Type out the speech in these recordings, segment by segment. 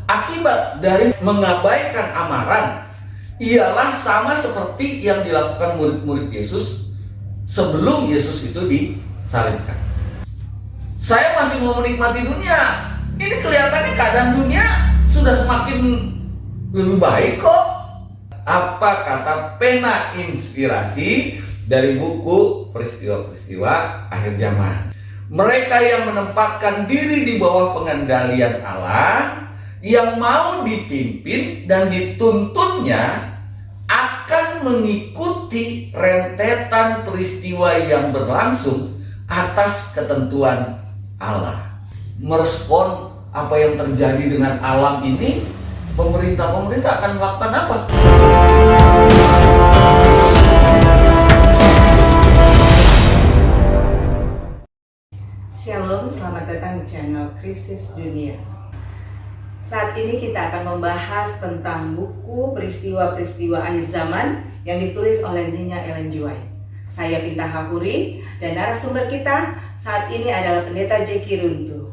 Akibat dari mengabaikan amaran ialah sama seperti yang dilakukan murid-murid Yesus sebelum Yesus itu disalibkan. Saya masih mau menikmati dunia. Ini kelihatannya keadaan dunia sudah semakin lebih baik kok. Apa kata pena inspirasi dari buku Peristiwa-peristiwa Akhir Zaman? Mereka yang menempatkan diri di bawah pengendalian Allah, yang mau dipimpin dan dituntunnya, akan mengikuti rentetan peristiwa yang berlangsung atas ketentuan Allah. Merespon apa yang terjadi dengan alam ini, pemerintah akan melakukan apa? Shalom, selamat datang di channel Krisis Dunia. Saat ini kita akan membahas tentang buku Peristiwa-peristiwa Akhir Zaman yang ditulis oleh Nina Ellen G. White. Saya Pinta Hapuri dan narasumber kita saat ini adalah Pendeta Jeki Runtuh.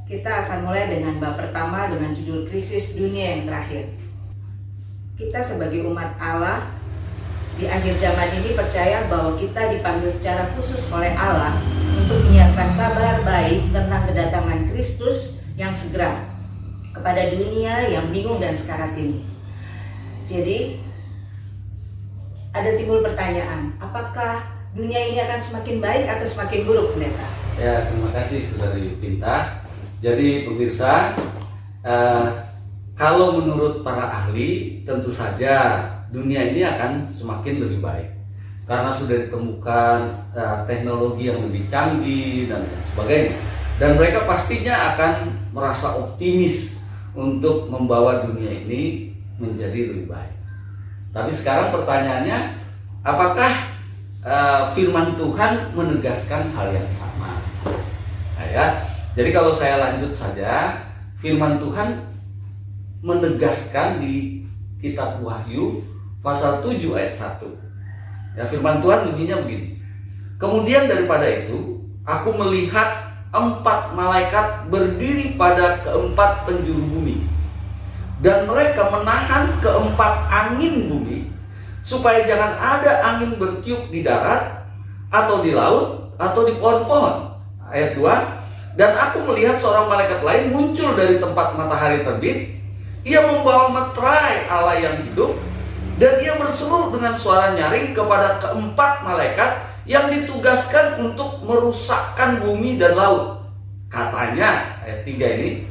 Kita akan mulai dengan bab pertama dengan judul Krisis Dunia yang terakhir. Kita sebagai umat Allah di akhir zaman ini percaya bahwa kita dipanggil secara khusus oleh Allah untuk menyiarkan kabar baik tentang kedatangan Kristus yang segera kepada dunia yang bingung dan sekarat ini. Jadi ada timbul pertanyaan, apakah dunia ini akan semakin baik atau semakin buruk, Pendeta? Ya, terima kasih Saudari Pinta. Jadi pemirsa, kalau menurut para ahli, tentu saja dunia ini akan semakin lebih baik karena sudah ditemukan teknologi yang lebih canggih dan sebagainya, dan mereka pastinya akan merasa optimis untuk membawa dunia ini menjadi lebih baik. Tapi sekarang pertanyaannya, apakah firman Tuhan menegaskan hal yang sama? Nah, ya, jadi kalau saya lanjut saja, firman Tuhan menegaskan di kitab Wahyu pasal 7 ayat 1. Ya, firman Tuhan bunyinya begini. Kemudian daripada itu, aku melihat 4 malaikat berdiri pada keempat penjuru bumi, dan mereka menahan keempat angin bumi, supaya jangan ada angin bertiup di darat, atau di laut, atau di pohon-pohon. Ayat 2. Dan aku melihat seorang malaikat lain muncul dari tempat matahari terbit. Ia membawa meterai Allah yang hidup, dan ia berseru dengan suara nyaring kepada keempat malaikat yang ditugaskan untuk merusakkan bumi dan laut. Katanya, ayat 3 ini,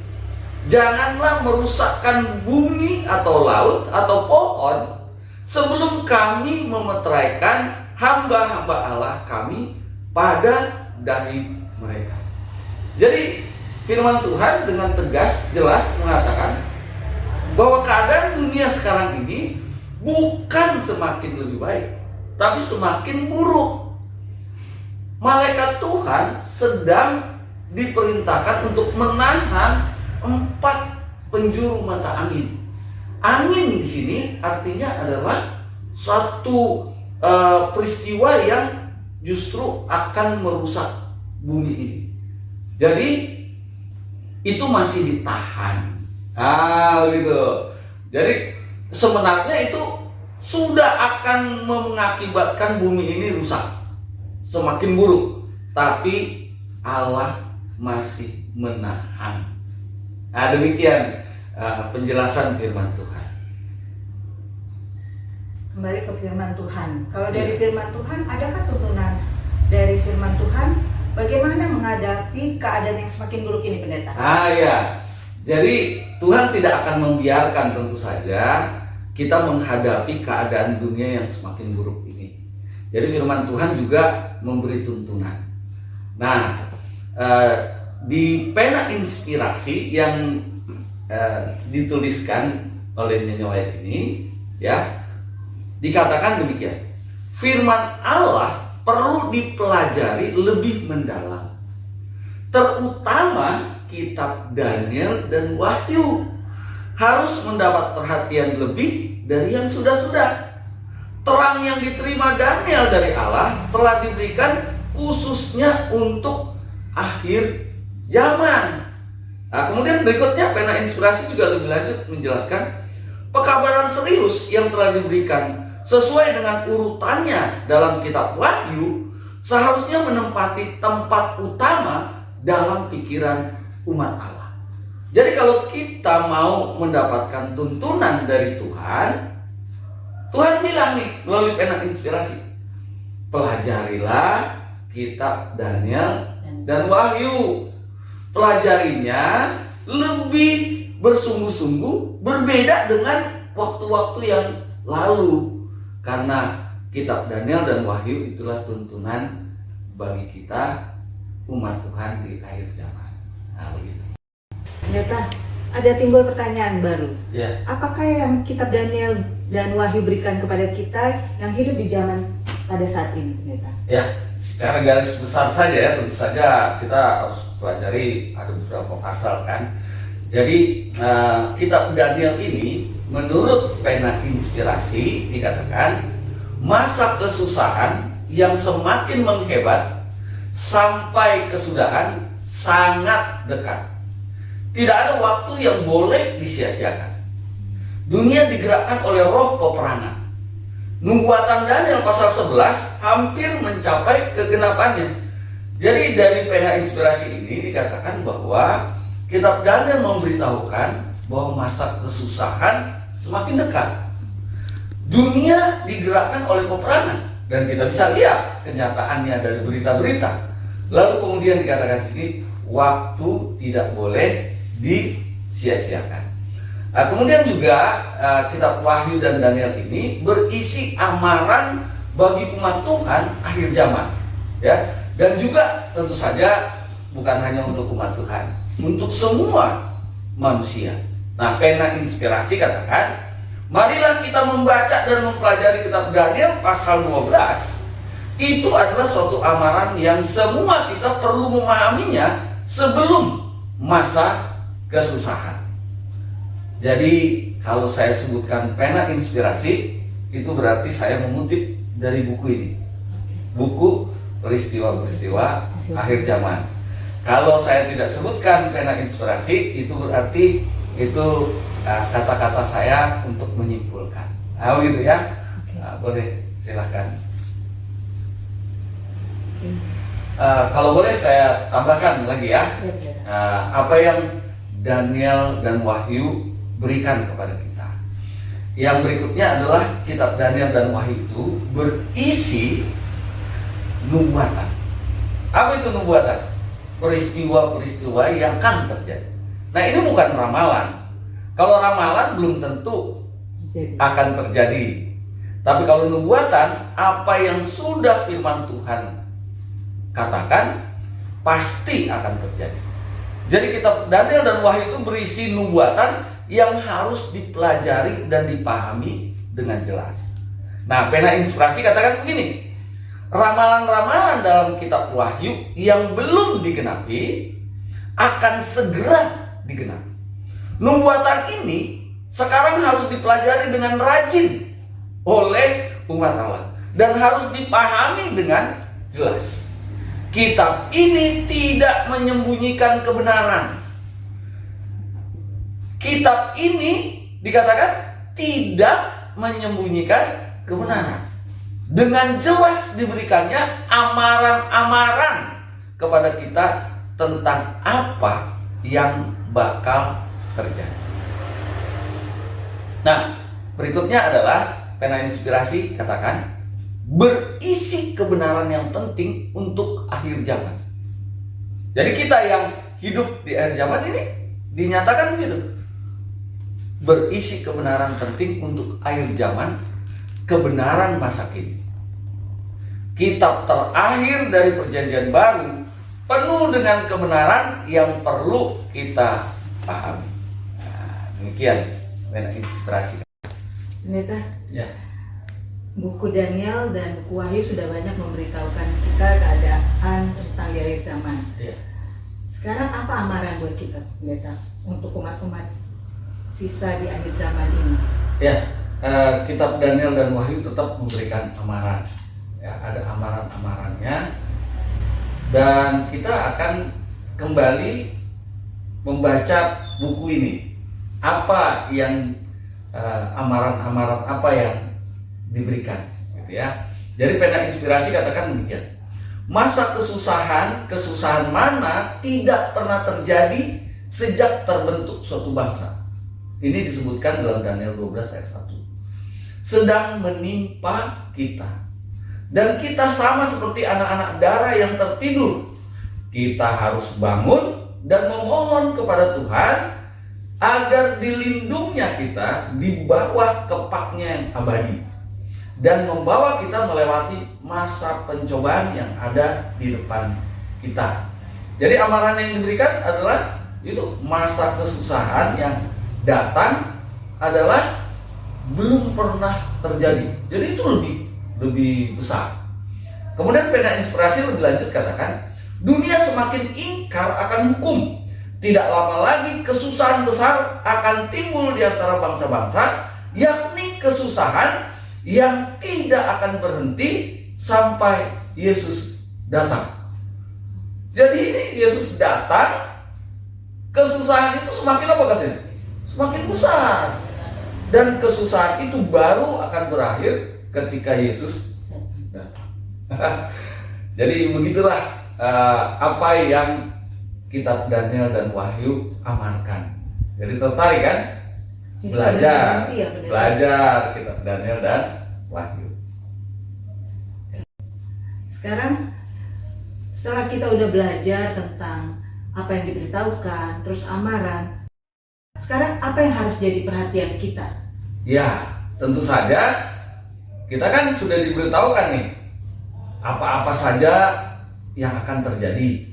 janganlah merusakkan bumi atau laut atau pohon sebelum kami memeteraikan hamba-hamba Allah kami pada dahi mereka. Jadi firman Tuhan dengan tegas, jelas mengatakan bahwa keadaan dunia sekarang ini bukan semakin lebih baik, tapi semakin buruk. Malaikat Tuhan sedang diperintahkan untuk menahan 4 penjuru mata angin. Angin di sini artinya adalah suatu peristiwa yang justru akan merusak bumi ini. Jadi itu masih ditahan. Begitu. Jadi sebenarnya itu sudah akan mengakibatkan bumi ini rusak, semakin buruk, tapi Allah masih menahan. Demikian penjelasan firman Tuhan. Kembali ke firman Tuhan. Kalau dari firman Tuhan, adakah tuntunan dari firman Tuhan bagaimana menghadapi keadaan yang semakin buruk ini, Pendeta? Ya. Jadi Tuhan tidak akan membiarkan tentu saja kita menghadapi keadaan dunia yang semakin buruk ini. Jadi firman Tuhan juga memberi tuntunan. Nah, di pena inspirasi yang dituliskan oleh Nyonya White ini, ya, dikatakan demikian. Firman Allah perlu dipelajari lebih mendalam, terutama kitab Daniel dan Wahyu harus mendapat perhatian lebih dari yang sudah-sudah. Terang yang diterima Daniel dari Allah telah diberikan khususnya untuk akhir zaman. Nah, kemudian berikutnya pena inspirasi juga lebih lanjut menjelaskan pekabaran serius yang telah diberikan sesuai dengan urutannya dalam kitab Wahyu seharusnya menempati tempat utama dalam pikiran umat Allah. Jadi kalau kita mau mendapatkan tuntunan dari Tuhan, Tuhan bilang nih melalui pena inspirasi, pelajarilah kitab Daniel dan Wahyu. Pelajarinya lebih bersungguh-sungguh, berbeda dengan waktu-waktu yang lalu, karena kitab Daniel dan Wahyu itulah tuntunan bagi kita umat Tuhan di akhir zaman. Nah, begitu. Ternyata ada timbul pertanyaan baru. Ya. Apakah yang kitab Daniel dan Wahyu berikan kepada kita yang hidup di zaman pada saat ini, Pendeta? Ya, secara garis besar saja ya, tentu saja kita harus pelajari ada beberapa pasal kan. Jadi kitab Daniel ini menurut pena inspirasi dikatakan masa kesusahan yang semakin menghebat sampai kesudahan sangat dekat. Tidak ada waktu yang boleh disia-siakan. Dunia digerakkan oleh roh peperangan. Nubuatan Daniel pasal 11 hampir mencapai kegenapannya. Jadi dari pena inspirasi ini dikatakan bahwa kitab Daniel memberitahukan bahwa masa kesusahan semakin dekat. Dunia digerakkan oleh peperangan dan kita bisa lihat kenyataannya dari berita-berita. Lalu kemudian dikatakan sini waktu tidak boleh disia-siakan. Nah, kemudian juga kitab Wahyu dan Daniel ini berisi amaran bagi umat Tuhan akhir zaman, ya. Dan juga tentu saja bukan hanya untuk umat Tuhan, untuk semua manusia. Nah, pena inspirasi katakan, marilah kita membaca dan mempelajari kitab Daniel pasal 12. Itu adalah suatu amaran yang semua kita perlu memahaminya sebelum masa kesusahan. Jadi kalau saya sebutkan pena inspirasi, itu berarti saya mengutip dari buku ini, buku peristiwa-peristiwa akhir zaman. Kalau saya tidak sebutkan pena inspirasi, itu berarti itu kata-kata saya untuk menyimpulkan. Nah, begitu ya. Nah, boleh, silahkan. Kalau boleh saya tambahkan lagi ya. Apa yang Daniel dan Wahyu berikan kepada kita. Yang berikutnya adalah kitab Daniel dan Wahyu itu berisi nubuatan. Apa itu nubuatan? Peristiwa-peristiwa yang akan terjadi. Nah, ini bukan ramalan. Kalau ramalan belum tentu akan terjadi. Tapi kalau nubuatan, apa yang sudah firman Tuhan katakan pasti akan terjadi. Jadi kitab Daniel dan Wahyu itu berisi nubuatan yang harus dipelajari dan dipahami dengan jelas. Nah, pena inspirasi katakan begini, ramalan-ramalan dalam kitab Wahyu yang belum digenapi akan segera digenapi. Nubuatan ini sekarang harus dipelajari dengan rajin oleh umat Allah dan harus dipahami dengan jelas. Kitab ini tidak menyembunyikan kebenaran. Kitab ini dikatakan tidak menyembunyikan kebenaran. Dengan jelas diberikannya amaran-amaran kepada kita tentang apa yang bakal terjadi. Nah, berikutnya adalah pena inspirasi katakan berisi kebenaran yang penting untuk akhir zaman. Jadi kita yang hidup di akhir zaman ini dinyatakan begitu. Berisi kebenaran penting untuk akhir zaman, kebenaran masa kini. Kitab terakhir dari Perjanjian Baru penuh dengan kebenaran yang perlu kita pahami. Nah, demikian pena inspirasi. Pendeta, Ya. buku Daniel dan buku Wahyu sudah banyak memberitahukan kita keadaan tentang di akhir zaman. Ya. Sekarang apa amaran buat kita, Pendeta, untuk umat-umat sisa di akhir zaman ini? Ya, kitab Daniel dan Wahyu tetap memberikan amaran. Ya, ada amaran-amarannya, dan kita akan kembali membaca buku ini, apa yang amaran-amaran apa yang diberikan, gitu ya. Jadi pena inspirasi katakan demikian. Masa kesusahan mana tidak pernah terjadi sejak terbentuk suatu bangsa. Ini disebutkan dalam Daniel 12 ayat 1. Sedang menimpa kita. Dan kita sama seperti anak-anak darah yang tertidur. Kita harus bangun dan memohon kepada Tuhan agar dilindungnya kita di bawah kepaknya yang abadi dan membawa kita melewati masa pencobaan yang ada di depan kita. Jadi amaran yang diberikan adalah itu masa kesusahan yang datang adalah belum pernah terjadi. Jadi itu lebih besar. Kemudian pena inspirasi lebih lanjut katakan, dunia semakin ingkar akan hukum. Tidak lama lagi kesusahan besar akan timbul di antara bangsa-bangsa, yakni kesusahan yang tidak akan berhenti sampai Yesus datang. Jadi ini Yesus datang, kesusahan itu semakin apa katanya? Semakin besar. Dan kesusahan itu baru akan berakhir ketika Yesus datang. Jadi begitulah apa yang kitab Daniel dan Wahyu amarkan. Jadi tertarik kan? Jadi belajar kitab Daniel dan Wahyu. Sekarang setelah kita udah belajar tentang apa yang diberitahukan, terus amaran, sekarang apa yang harus jadi perhatian kita? Ya, tentu saja kita kan sudah diberitahukan nih apa-apa saja yang akan terjadi.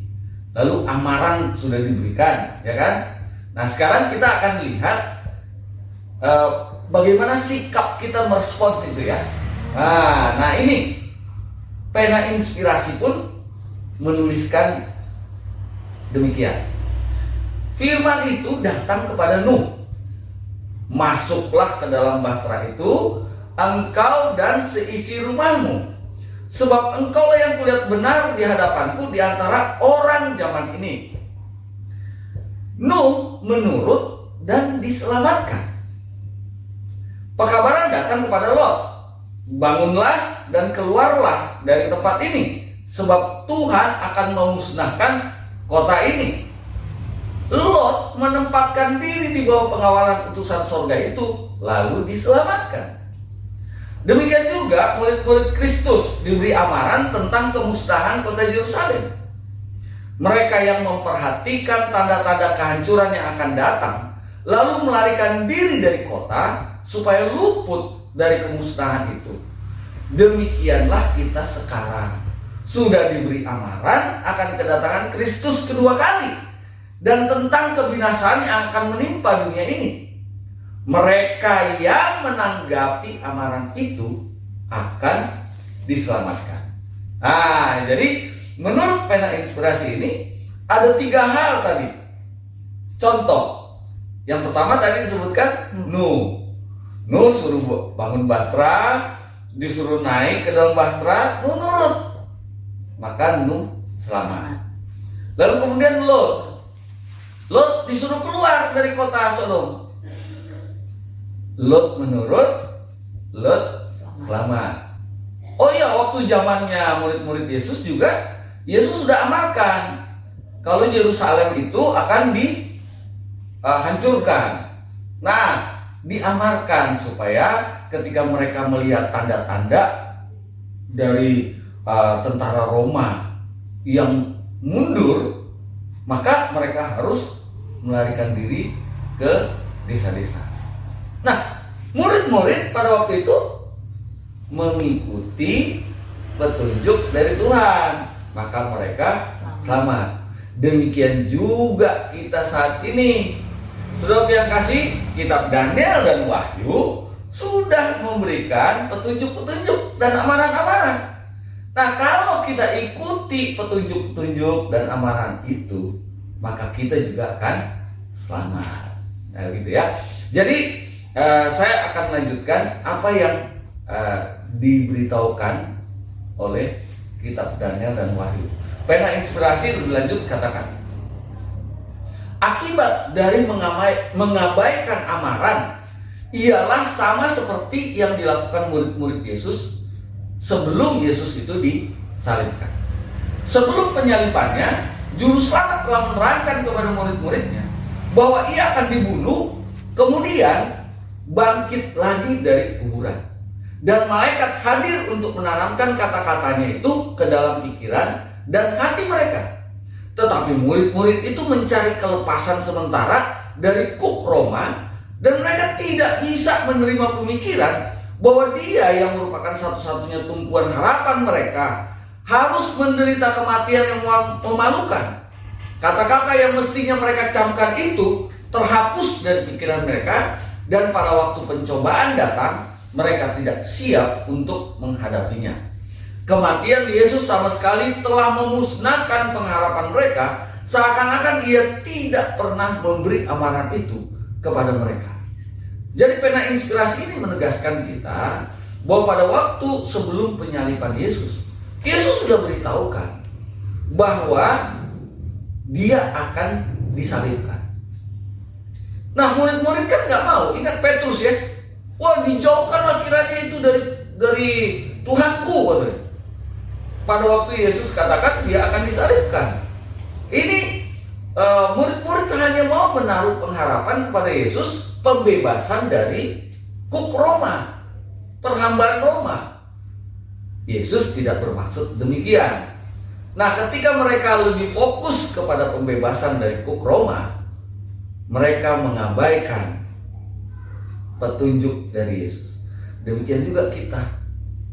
Lalu amaran sudah diberikan, ya kan? Nah, sekarang kita akan lihat bagaimana sikap kita merespons itu ya. Nah ini pena inspirasi pun menuliskan demikian. Firman itu datang kepada Nuh. Masuklah ke dalam bahtera itu, engkau dan seisi rumahmu. Sebab engkaulah yang kulihat benar di hadapanku di antara orang zaman ini. Nuh menurut dan diselamatkan. Pekabaran datang kepada Lot. Bangunlah dan keluarlah dari tempat ini, sebab Tuhan akan memusnahkan kota ini. Lot menempatkan diri di bawah pengawalan utusan sorga itu, lalu diselamatkan. Demikian juga murid-murid Kristus diberi amaran tentang kemusnahan kota Yerusalem. Mereka yang memperhatikan tanda-tanda kehancuran yang akan datang, lalu melarikan diri dari kota supaya luput dari kemusnahan itu. Demikianlah kita sekarang. Sudah diberi amaran akan kedatangan Kristus kedua kali dan tentang kebinasaan yang akan menimpa dunia ini. Mereka yang menanggapi amaran itu akan diselamatkan. Nah, jadi menurut pena inspirasi ini ada 3 hal tadi. Contoh, yang pertama tadi disebutkan Nuh. Nuh suruh bangun bahtera, disuruh naik ke dalam bahtera, Nuh nurut. Maka Nuh selamat. Lalu kemudian Lot disuruh keluar dari kota Sodom. Lot menurut, Lot selamat. Oh iya, waktu zamannya murid-murid Yesus juga, Yesus sudah amarkan kalau Yerusalem itu akan dihancurkan. Nah, diamarkan supaya ketika mereka melihat tanda-tanda dari tentara Roma yang mundur, maka mereka harus melarikan diri ke desa-desa. Nah, murid-murid pada waktu itu mengikuti petunjuk dari Tuhan, maka mereka selamat. Demikian juga kita saat ini. Saudara yang kasih, kitab Daniel dan Wahyu sudah memberikan petunjuk-petunjuk dan amaran-amaran. Nah, kalau kita ikuti petunjuk-petunjuk dan amaran itu, maka kita juga akan selamat. Nah, gitu ya. Jadi saya akan lanjutkan apa yang diberitahukan oleh kitab Daniel dan Wahyu. Pena inspirasi lebih lanjut katakan, Akibat dari mengabaikan amaran ialah sama seperti yang dilakukan murid-murid Yesus sebelum Yesus itu disalibkan. Sebelum penyalibannya, juru selamat telah menerangkan kepada murid-muridnya bahwa ia akan dibunuh, kemudian bangkit lagi dari kuburan. Dan malaikat hadir untuk menanamkan kata-katanya itu ke dalam pikiran dan hati mereka. Tetapi murid-murid itu mencari kelepasan sementara dari kuk Roma, dan mereka tidak bisa menerima pemikiran bahwa dia yang merupakan satu-satunya tumpuan harapan mereka harus menderita kematian yang memalukan. Kata-kata yang mestinya mereka camkan itu terhapus dari pikiran mereka, dan pada waktu pencobaan datang, mereka tidak siap untuk menghadapinya. Kematian Yesus sama sekali telah memusnahkan pengharapan mereka, seakan-akan ia tidak pernah memberi amaran itu kepada mereka. Jadi pena inspirasi ini menegaskan kita bahwa pada waktu sebelum penyaliban Yesus sudah beritahukan bahwa dia akan disalibkan. Nah, murid-murid kan nggak mau. Ingat Petrus ya, wah, dijauhkanlah kiranya itu dari Tuhanku, katanya. Pada waktu Yesus katakan dia akan disalibkan. Ini murid-murid hanya mau menaruh pengharapan kepada Yesus pembebasan dari kuk Roma, perhambaan Roma. Yesus tidak bermaksud demikian. Nah, ketika mereka lebih fokus kepada pembebasan dari kuk Roma, mereka mengabaikan petunjuk dari Yesus. Demikian juga kita.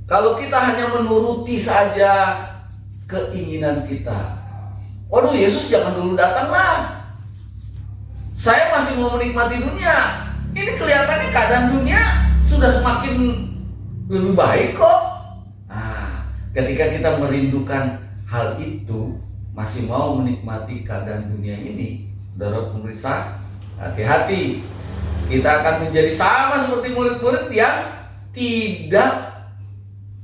Kalau kita hanya menuruti saja keinginan kita, waduh, Yesus jangan dulu datanglah, saya masih mau menikmati dunia. Ini kelihatannya keadaan dunia sudah semakin lebih baik kok. Nah, ketika kita merindukan hal itu, masih mau menikmati keadaan dunia ini, saudara pemirsa, hati-hati. Kita akan menjadi sama seperti murid-murid yang tidak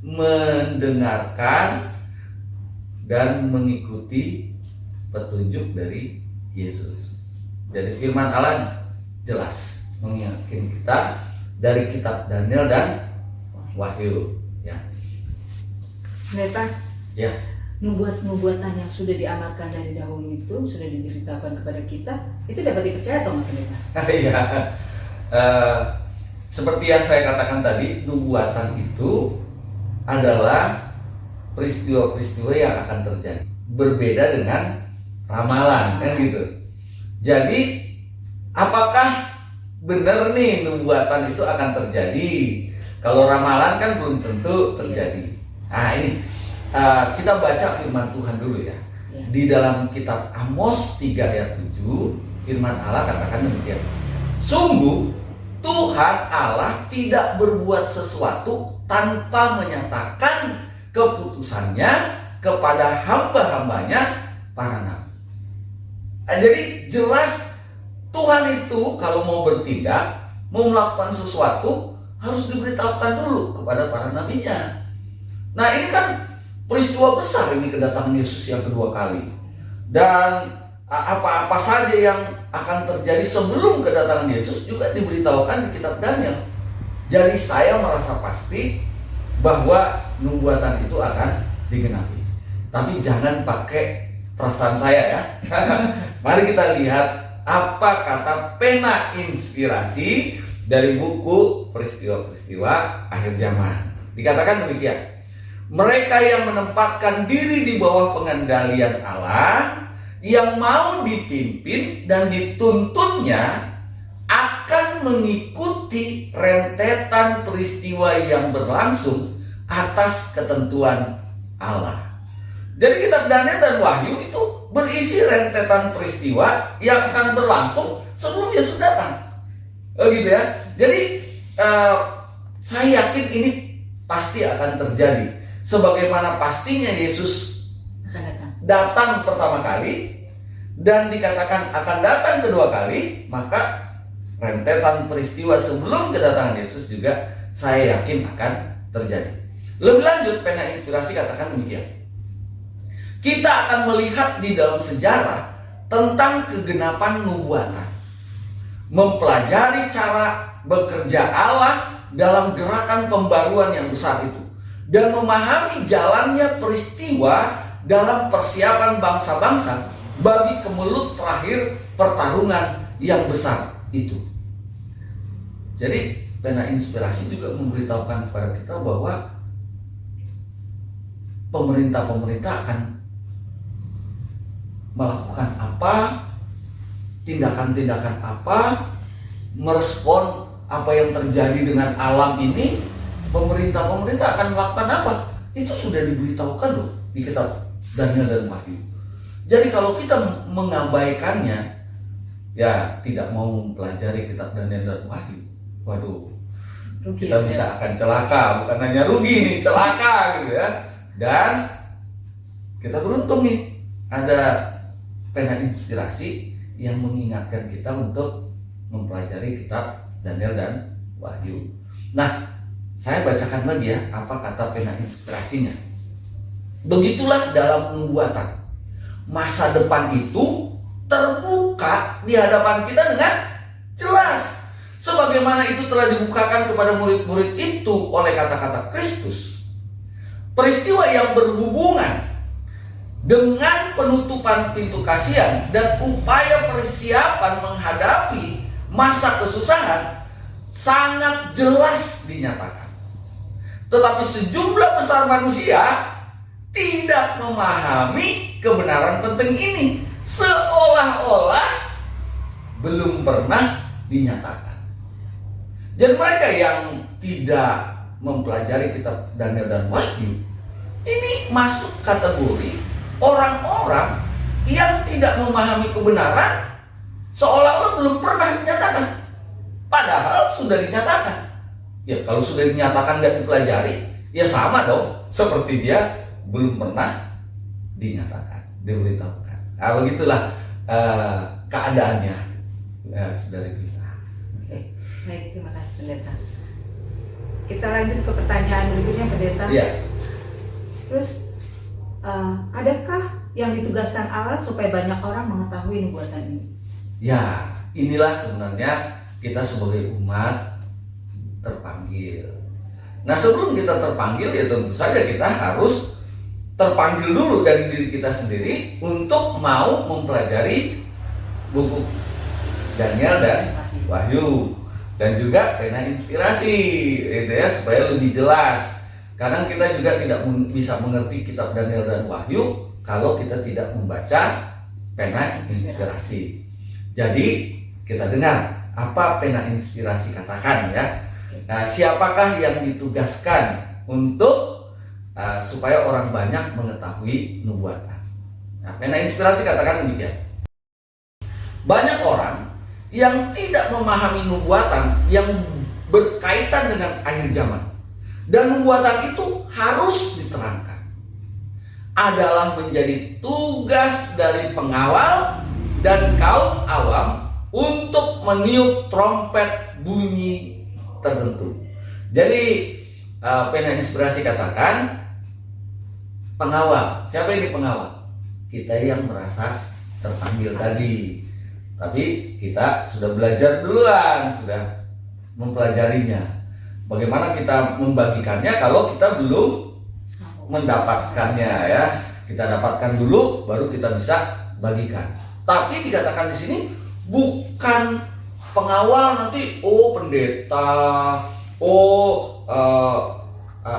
mendengarkan dan mengikuti petunjuk dari Yesus. Jadi firman Allah jelas mengingatkan kita dari kitab Daniel dan Wahyu, ya. Pendeta, Ya. nubuatan yang sudah diamalkan dari dahulu itu sudah diberitahukan kepada kita, itu dapat dipercaya atau enggak, Pendeta? Iya. Seperti yang saya katakan tadi, nubuatan itu adalah peristiwa-peristiwa yang akan terjadi. Berbeda dengan ramalan, kan gitu. Jadi, apakah benar nih nubuatan itu akan terjadi? Kalau ramalan kan belum tentu terjadi. Nah, ini kita baca firman Tuhan dulu ya. Di dalam kitab Amos 3 ayat 7, firman Allah katakan demikian. Sungguh Tuhan Allah tidak berbuat sesuatu tanpa menyatakan keputusannya kepada hamba-hambanya para nabi. Jadi jelas Tuhan itu kalau mau bertindak, mau melakukan sesuatu, harus diberitahukan dulu kepada para nabinya. Nah, ini kan peristiwa besar ini, kedatangan Yesus yang kedua kali. Dan apa-apa saja yang akan terjadi sebelum kedatangan Yesus juga diberitahukan di kitab Daniel. Jadi saya merasa pasti bahwa nubuatan itu akan digenapi. Tapi jangan pakai perasaan saya ya. Mari kita lihat apa kata pena inspirasi dari buku peristiwa-peristiwa akhir zaman. Dikatakan demikian. Mereka yang menempatkan diri di bawah pengendalian Allah, yang mau dipimpin dan dituntunnya, akan mengikuti rentetan peristiwa yang berlangsung atas ketentuan Allah. Jadi kitab Daniel dan Wahyu itu berisi rentetan peristiwa yang akan berlangsung sebelum Yesus datang. Gitu ya. Jadi saya yakin ini pasti akan terjadi. Sebagaimana pastinya Yesus datang pertama kali dan dikatakan akan datang kedua kali, maka rentetan peristiwa sebelum kedatangan Yesus juga saya yakin akan terjadi. Lebih lanjut, pena inspirasi katakan demikian. Kita akan melihat di dalam sejarah tentang kegenapan nubuatan, mempelajari cara bekerja Allah dalam gerakan pembaruan yang besar itu, dan memahami jalannya peristiwa dalam persiapan bangsa-bangsa bagi kemelut terakhir pertarungan yang besar itu. Jadi pena inspirasi juga memberitahukan kepada kita bahwa pemerintah-pemerintah akan melakukan apa, tindakan-tindakan apa, merespon apa yang terjadi dengan alam ini. Pemerintah-pemerintah akan melakukan apa? Itu sudah diberitahukan loh di kitab Daniel dan Wahyu. Jadi kalau kita mengabaikannya, ya tidak mau mempelajari kitab Daniel dan Wahyu, waduh, Rugi, kita bisa akan celaka, bukan hanya rugi nih, celaka gitu ya. Dan kita beruntung nih, ada pena inspirasi yang mengingatkan kita untuk mempelajari kitab Daniel dan Wahyu. Nah, saya bacakan lagi ya apa kata pena inspirasinya. Begitulah dalam nubuatan, masa depan itu terbuka di hadapan kita dengan jelas, sebagaimana itu telah dibukakan kepada murid-murid itu oleh kata-kata Kristus. Peristiwa yang berhubungan dengan penutupan pintu kasihan dan upaya persiapan menghadapi masa kesusahan sangat jelas dinyatakan. Tetapi sejumlah besar manusia tidak memahami kebenaran penting ini, seolah-olah belum pernah dinyatakan. Dan mereka yang tidak mempelajari kitab Daniel dan Wahyu ini masuk kategori orang-orang yang tidak memahami kebenaran, seolah-olah belum pernah dinyatakan, padahal sudah dinyatakan. Ya kalau sudah dinyatakan dan dipelajari, ya sama dong seperti dia belum pernah dinyatakan, diberitahukan. Nah, begitulah keadaannya, saudara kita. Oke, baik, terima kasih pendeta. Kita lanjut ke pertanyaan berikutnya, pendeta. Iya. Terus, adakah yang ditugaskan Allah supaya banyak orang mengetahui nubuatan ini? Ya, inilah sebenarnya kita sebagai umat terpanggil. Nah, sebelum kita terpanggil, ya tentu saja kita harus terpanggil dulu dari diri kita sendiri untuk mau mempelajari buku Daniel dan Wahyu, dan juga pena inspirasi, gitu ya, supaya lebih jelas. Kadang kita juga tidak bisa mengerti kitab Daniel dan Wahyu kalau kita tidak membaca pena inspirasi. Jadi kita dengar apa pena inspirasi katakan ya. Nah, siapakah yang ditugaskan untuk supaya orang banyak mengetahui nubuatan? Nah, pena inspirasi katakan demikian. Banyak orang yang tidak memahami nubuatan yang berkaitan dengan akhir zaman, dan nubuatan itu harus diterangkan, adalah menjadi tugas dari pengawal dan kaum awam untuk meniup trompet bunyi tertentu. Jadi pena inspirasi katakan pengawal. Siapa ini pengawal? Kita yang merasa terpanggil tadi, tapi kita sudah belajar duluan, sudah mempelajarinya. Bagaimana kita membagikannya kalau kita belum mendapatkannya ya? Kita dapatkan dulu, baru kita bisa bagikan. Tapi dikatakan di sini bukan pengawal nanti, pendeta,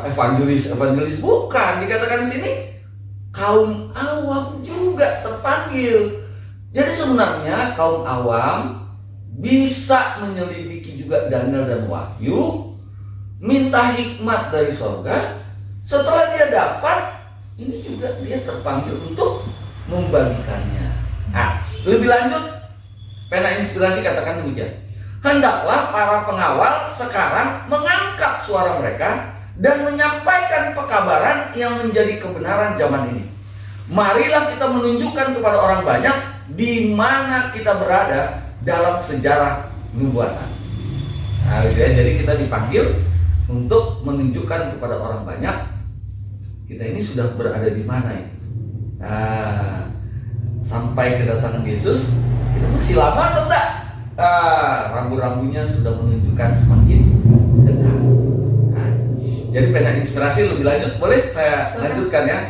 evangelis, bukan. Dikatakan di sini kaum awam juga terpanggil. Jadi sebenarnya kaum awam bisa menyelidiki juga Daniel dan Wahyu, minta hikmat dari surga. Setelah dia dapat, ini juga dia terpanggil untuk membagikannya. Nah, lebih lanjut, pena inspirasi katakan demikian. Hendaklah para pengawal sekarang mengangkat suara mereka dan menyampaikan pekabaran yang menjadi kebenaran zaman ini. Marilah kita menunjukkan kepada orang banyak di mana kita berada dalam sejarah nubuatan. Nah, jadi kita dipanggil untuk menunjukkan kepada orang banyak kita ini sudah berada di mana ini. Nah, sampai kedatangan Yesus, kita masih lama atau enggak? Rambu-rambunya sudah menunjukkan semakin dekat. Nah, jadi pena inspirasi lebih lanjut, boleh saya lanjutkan ya?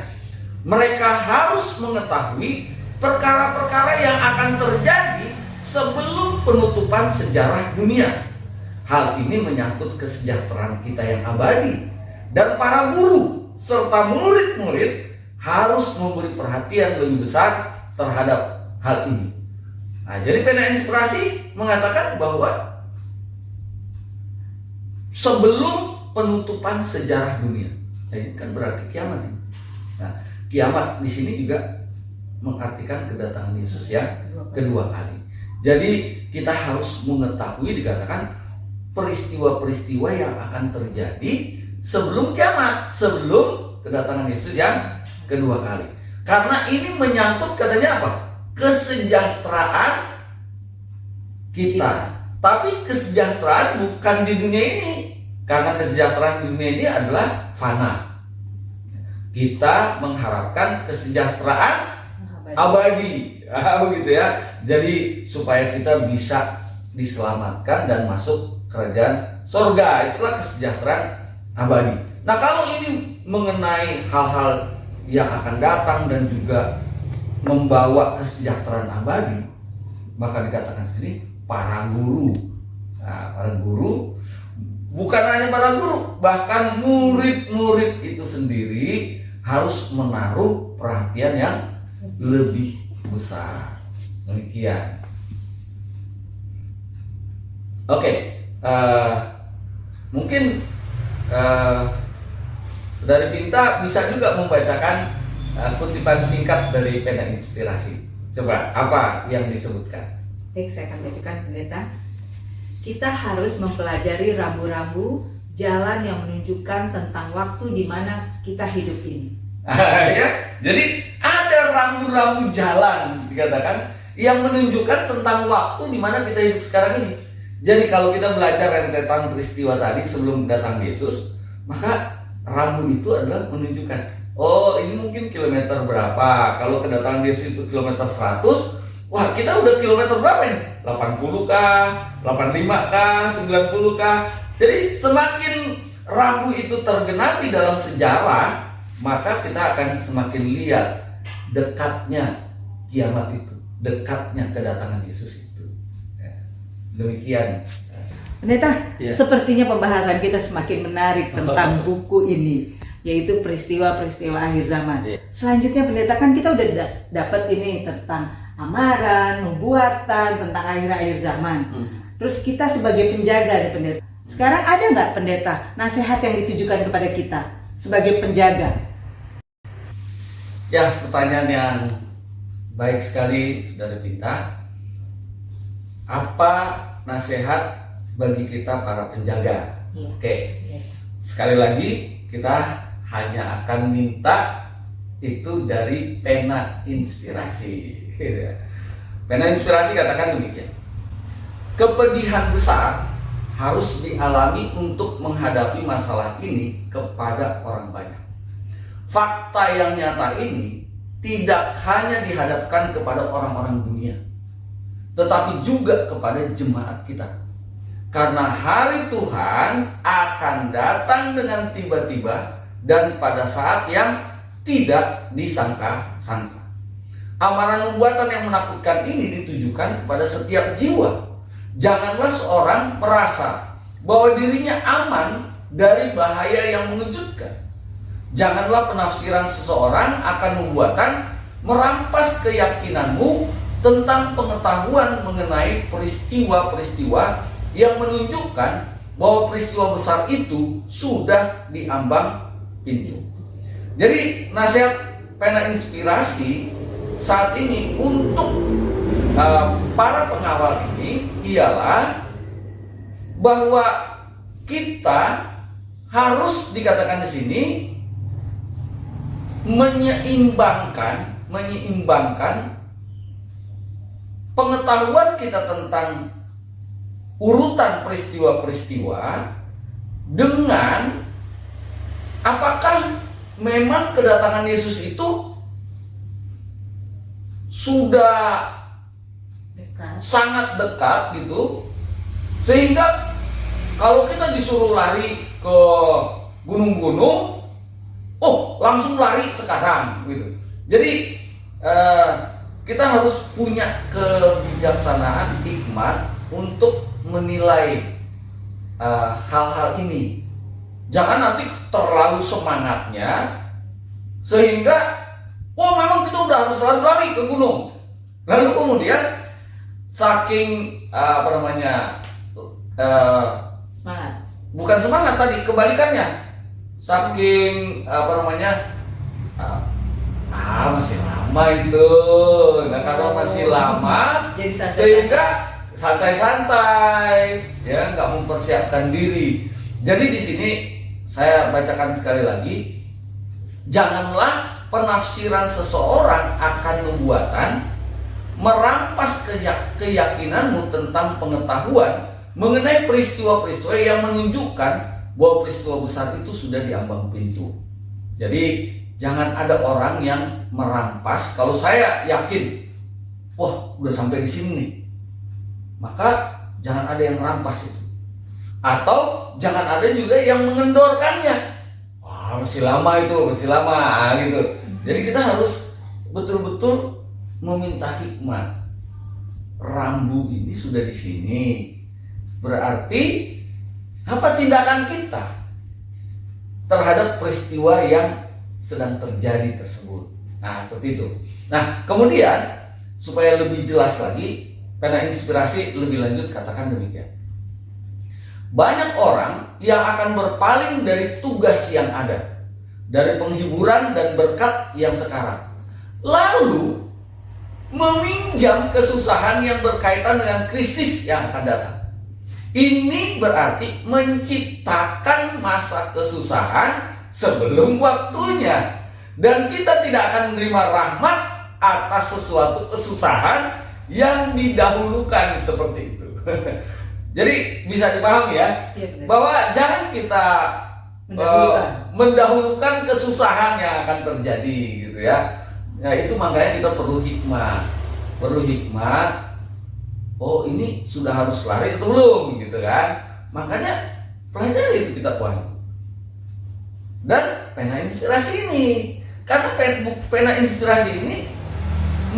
Mereka harus mengetahui perkara-perkara yang akan terjadi sebelum penutupan sejarah dunia. Hal ini menyangkut kesejahteraan kita yang abadi, dan para guru serta murid-murid harus memberi perhatian lebih besar terhadap hal ini. Nah, jadi pena inspirasi mengatakan bahwa sebelum penutupan sejarah dunia, ini kan berarti kiamat ini. Nah, kiamat di sini juga mengartikan kedatangan Yesus yang kedua kali. Jadi kita harus mengetahui, dikatakan peristiwa-peristiwa yang akan terjadi sebelum kiamat, sebelum kedatangan Yesus yang kedua kali. Karena ini menyangkut, katanya apa? Kesejahteraan kita. Tapi kesejahteraan bukan di dunia ini, karena kesejahteraan di dunia ini adalah fana. Kita mengharapkan kesejahteraan abadi, begitu ya. Jadi supaya kita bisa diselamatkan dan masuk kerajaan sorga, itulah kesejahteraan abadi. Nah, kalau ini mengenai hal-hal yang akan datang dan juga membawa kesejahteraan abadi, maka dikatakan sini para guru. Nah, para guru, bukan hanya para guru, bahkan murid-murid itu sendiri harus menaruh perhatian yang lebih besar. Demikian. Oke. Mungkin Saudari Pinta bisa juga membacakan kutipan singkat dari pena inspirasi. Coba, apa yang disebutkan? Baik, saya akan bacakan, Pendeta. Kita harus mempelajari rambu-rambu jalan yang menunjukkan tentang waktu di mana kita hidup ini. Ya, jadi ada rambu-rambu jalan, dikatakan, yang menunjukkan tentang waktu di mana kita hidup sekarang ini. Jadi kalau kita belajar rentetan peristiwa tadi sebelum datang Yesus, maka rambu itu adalah menunjukkan, oh ini mungkin kilometer berapa. Kalau kedatangan Yesus itu kilometer 100, wah kita udah kilometer berapa ini? 80 kah? 85 kah? 90 kah? Jadi semakin rambu itu tergenapi dalam sejarah, maka kita akan semakin lihat dekatnya kiamat itu, dekatnya kedatangan Yesus itu. Demikian. Pendeta, Ya. sepertinya pembahasan kita semakin menarik tentang buku ini, yaitu peristiwa-peristiwa akhir zaman. Ya. Selanjutnya, Pendeta, kan kita udah dapat ini tentang amaran, nubuatan, tentang akhir-akhir zaman. Terus kita sebagai penjaga nih, Pendeta. Sekarang ada nggak, Pendeta, nasihat yang ditujukan kepada kita sebagai penjaga? Ya, pertanyaan yang baik sekali, Saudara Pinta. Apa nasihat bagi kita para penjaga? Iya. Oke, Iya. sekali lagi kita hanya akan minta itu dari pena inspirasi. Pena inspirasi katakan demikian. Kepedihan besar harus dialami untuk menghadapi masalah ini kepada orang banyak. Fakta yang nyata ini tidak hanya dihadapkan kepada orang-orang dunia, tetapi juga kepada jemaat kita. Karena hari Tuhan akan datang dengan tiba-tiba dan pada saat yang tidak disangka-sangka. Amaran nubuatan yang menakutkan ini ditujukan kepada setiap jiwa. Janganlah seorang merasa bahwa dirinya aman dari bahaya yang mengejutkan. Janganlah penafsiran seseorang akan nubuatan merampas keyakinanmu tentang pengetahuan mengenai peristiwa-peristiwa yang menunjukkan bahwa peristiwa besar itu sudah diambang pintu. Jadi nasihat pena inspirasi saat ini untuk para pengawal ini ialah bahwa kita harus, dikatakan di sini, menyeimbangkan pengetahuan kita tentang urutan peristiwa-peristiwa dengan apakah memang kedatangan Yesus itu sudah Dekat. sangat dekat gitu, sehingga kalau kita disuruh lari ke gunung-gunung, oh langsung lari sekarang gitu. Jadi kita harus punya kebijaksanaan, hikmat untuk menilai hal-hal ini. Jangan nanti terlalu semangatnya sehingga memang kita udah harus lari ke gunung. Lalu kemudian saking Semangat. bukan semangat tadi, kebalikannya. Saking masih lama itu. Nah, karena masih lama Jadi santai. sehingga santai-santai, ya, nggak mempersiapkan diri. Jadi di sini saya bacakan sekali lagi, janganlah penafsiran seseorang akan nubuatan merampas keyakinanmu tentang pengetahuan mengenai peristiwa-peristiwa yang menunjukkan bahwa peristiwa besar itu sudah di ambang pintu. Jadi jangan ada orang yang merampas. Kalau saya yakin, wah udah sampai di sini nih, maka jangan ada yang merampas itu. Atau jangan ada juga yang mengendorkannya. Wah masih lama itu, masih lama gitu. Jadi kita harus betul-betul meminta hikmat. Rambu ini sudah di sini. Berarti apa tindakan kita terhadap peristiwa yang sedang terjadi tersebut. Nah, seperti itu. Nah, kemudian supaya lebih jelas lagi, pena inspirasi lebih lanjut katakan demikian. Banyak orang yang akan berpaling dari tugas yang ada, dari penghiburan dan berkat yang sekarang, lalu meminjam kesusahan yang berkaitan dengan krisis yang akan datang. Ini berarti menciptakan masa kesusahan sebelum waktunya, dan kita tidak akan menerima rahmat atas sesuatu kesusahan yang didahulukan seperti itu. Jadi bisa dipahami ya, bahwa jangan kita mendahulukan kesusahan yang akan terjadi gitu ya. Nah itu makanya kita perlu hikmat. Oh ini sudah harus lari atau belum gitu kan. Makanya pelajari itu kitab Wahyu dan pena inspirasi ini, karena pena inspirasi ini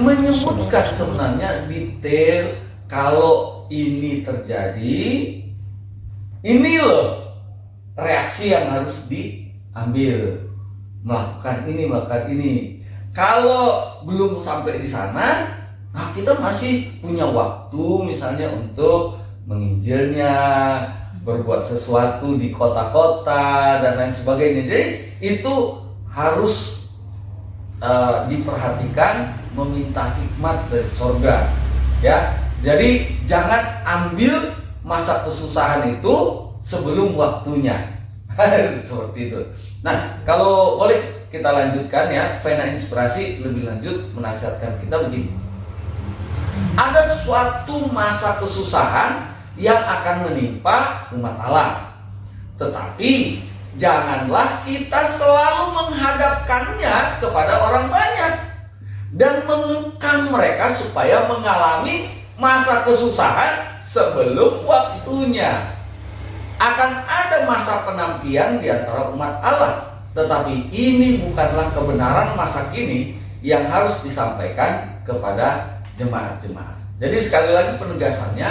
menyebutkan sebenarnya detail. Kalau ini terjadi, ini loh reaksi yang harus diambil, melakukan ini. Kalau belum sampai di sana, nah kita masih punya waktu misalnya untuk menginjilnya, berbuat sesuatu di kota-kota dan lain sebagainya. Jadi itu harus diperhatikan, meminta hikmat dari sorga ya. Jadi jangan ambil masa kesusahan itu sebelum waktunya. Seperti itu. Nah, kalau boleh kita lanjutkan ya, pena inspirasi lebih lanjut menasihatkan kita begini. Ada suatu masa kesusahan yang akan menimpa umat Allah. Tetapi janganlah kita selalu menghadapkannya kepada orang banyak dan mengekang mereka supaya mengalami masa kesusahan sebelum waktunya. Akan ada masa penampian di antara umat Allah, tetapi ini bukanlah kebenaran masa kini yang harus disampaikan kepada jemaat-jemaat. Jadi sekali lagi penegasannya,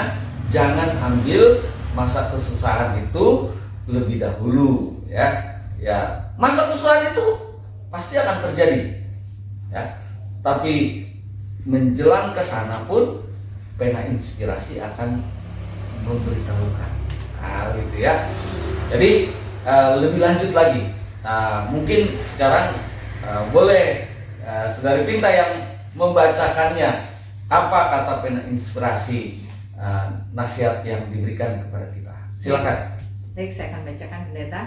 jangan ambil masa kesusahan itu lebih dahulu ya. Ya, masa kesusahan itu pasti akan terjadi. Ya. Tapi menjelang ke sana pun pena inspirasi akan memberitahukan. Nah, gitu ya. Jadi lebih lanjut lagi. Mungkin sekarang boleh Saudari Pinta yang membacakannya. Apa kata pena inspirasi, nasihat yang diberikan kepada kita? Silakan. Baik, saya akan bacakan pendeta.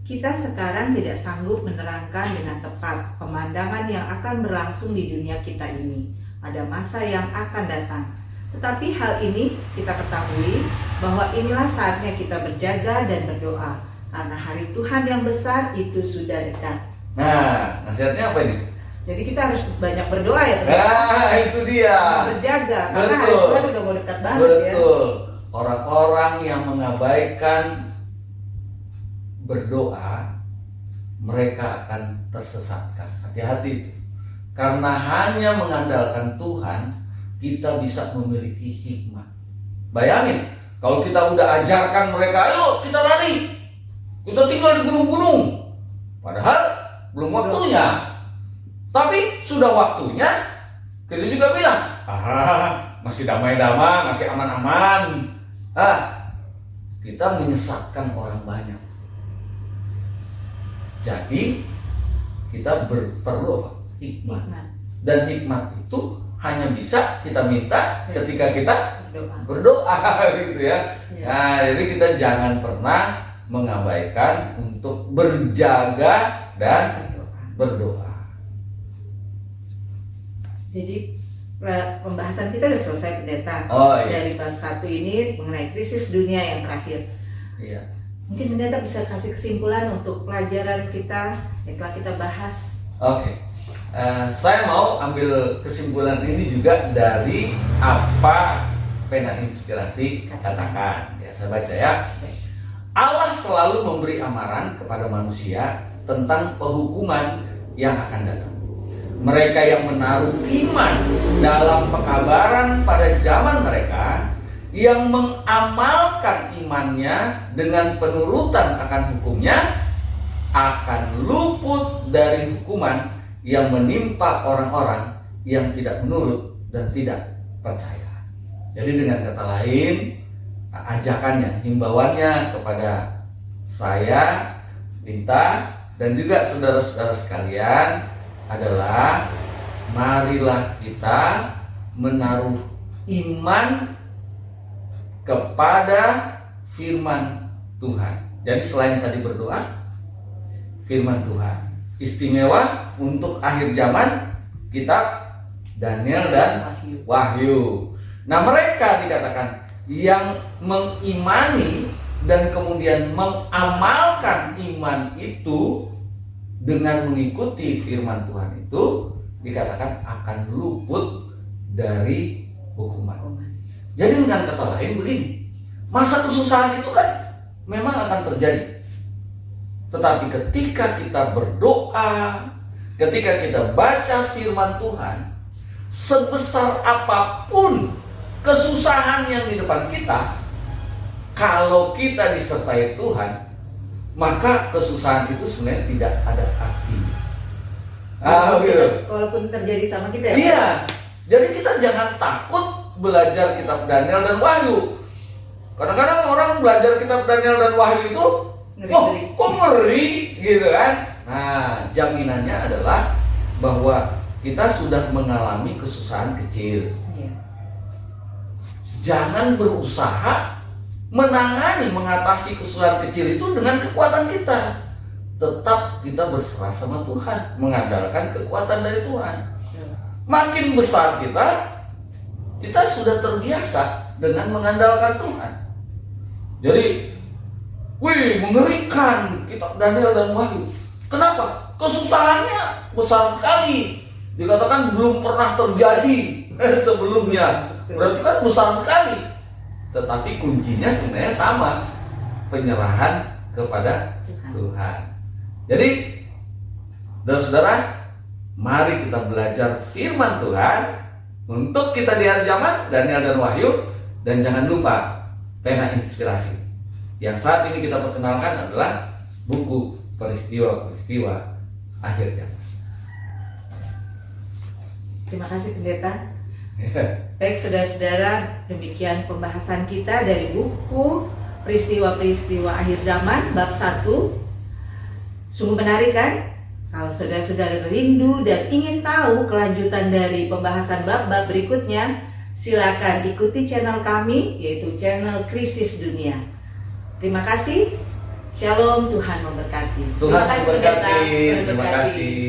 Kita sekarang tidak sanggup menerangkan dengan tepat pemandangan yang akan berlangsung di dunia kita ini. Ada masa yang akan datang. Tetapi hal ini kita ketahui bahwa inilah saatnya kita berjaga dan berdoa, karena hari Tuhan yang besar itu sudah dekat. Nah, nasihatnya apa ini? Jadi kita harus banyak berdoa ya, Pendeta. Nah, itu dia. Berjaga karena hari Betul. Tuhan udah mau dekat banget ya. Betul. Orang-orang yang mengabaikan berdoa, mereka akan tersesatkan. Hati-hati itu. Karena hanya mengandalkan Tuhan, kita bisa memiliki hikmat. Bayangin, kalau kita udah ajarkan mereka, ayo kita lari, kita tinggal di gunung-gunung. Padahal belum waktunya. Tapi sudah waktunya, kita juga bilang, masih damai-damai, masih aman-aman. Kita menyesatkan orang banyak. Jadi kita perlu apa? Hikmat. Dan hikmat itu hanya bisa kita minta ketika kita berdoa gitu ya. Nah, jadi kita jangan pernah mengabaikan untuk berjaga dan berdoa. Jadi pembahasan kita sudah selesai, Pendeta. Dari bab 1 ini mengenai krisis dunia yang terakhir. Iya. Mungkin Pendeta bisa kasih kesimpulan untuk pelajaran kita yang telah kita bahas. Oke. Saya mau ambil kesimpulan ini juga dari apa pena inspirasi katakan. Ya, saya baca ya. Allah selalu memberi amaran kepada manusia tentang penghukuman yang akan datang. Mereka yang menaruh iman dalam pekabaran pada zaman mereka, yang mengamalkan imannya dengan penurutan akan hukumnya, akan luput dari hukuman yang menimpa orang-orang yang tidak menurut dan tidak percaya. Jadi dengan kata lain, ajakannya, himbauannya kepada saya, Binta, dan juga saudara-saudara sekalian adalah marilah kita menaruh iman kepada firman Tuhan. Jadi selain tadi berdoa, firman Tuhan istimewa untuk akhir zaman, kitab Daniel dan Wahyu. Nah, mereka dikatakan yang mengimani dan kemudian mengamalkan iman itu dengan mengikuti firman Tuhan itu dikatakan akan luput dari hukuman. Jadi dengan kata lain begini, masa kesusahan itu kan memang akan terjadi. Tetapi ketika kita berdoa, ketika kita baca firman Tuhan, sebesar apapun kesusahan yang di depan kita, kalau kita disertai Tuhan, maka kesusahan itu sebenarnya tidak ada artinya. Walaupun terjadi sama kita ya. Iya. Jadi kita jangan takut belajar kitab Daniel dan Wahyu. Kadang-kadang orang belajar kitab Daniel dan Wahyu itu, kok ngeri gitu kan. Nah, jaminannya adalah bahwa kita sudah mengalami kesusahan kecil. Jangan berusaha mengatasi kesusahan kecil itu dengan kekuatan kita. Tetap kita berserah sama Tuhan, mengandalkan kekuatan dari Tuhan. Makin besar kita sudah terbiasa dengan mengandalkan Tuhan. Jadi, mengerikan kitab Daniel dan Wahyu. Kenapa? Kesusahannya besar sekali. Dikatakan belum pernah terjadi sebelumnya. Berarti kan besar sekali. Tetapi kuncinya sebenarnya sama, penyerahan kepada Tuhan. Jadi, saudara-saudara, mari kita belajar firman Tuhan untuk kita di akhir zaman, Daniel dan Wahyu, dan jangan lupa pena inspirasi. Yang saat ini kita perkenalkan adalah buku peristiwa-peristiwa akhir zaman. Terima kasih, Pendeta. Baik, saudara-saudara, demikian pembahasan kita dari buku peristiwa-peristiwa akhir zaman bab 1. Sungguh menarik kan? Kalau saudara-saudara rindu dan ingin tahu kelanjutan dari pembahasan bab-bab berikutnya, silakan ikuti channel kami, yaitu channel Krisis Dunia. Terima kasih. Shalom, Tuhan memberkati. Tuhan memberkati. Terima kasih.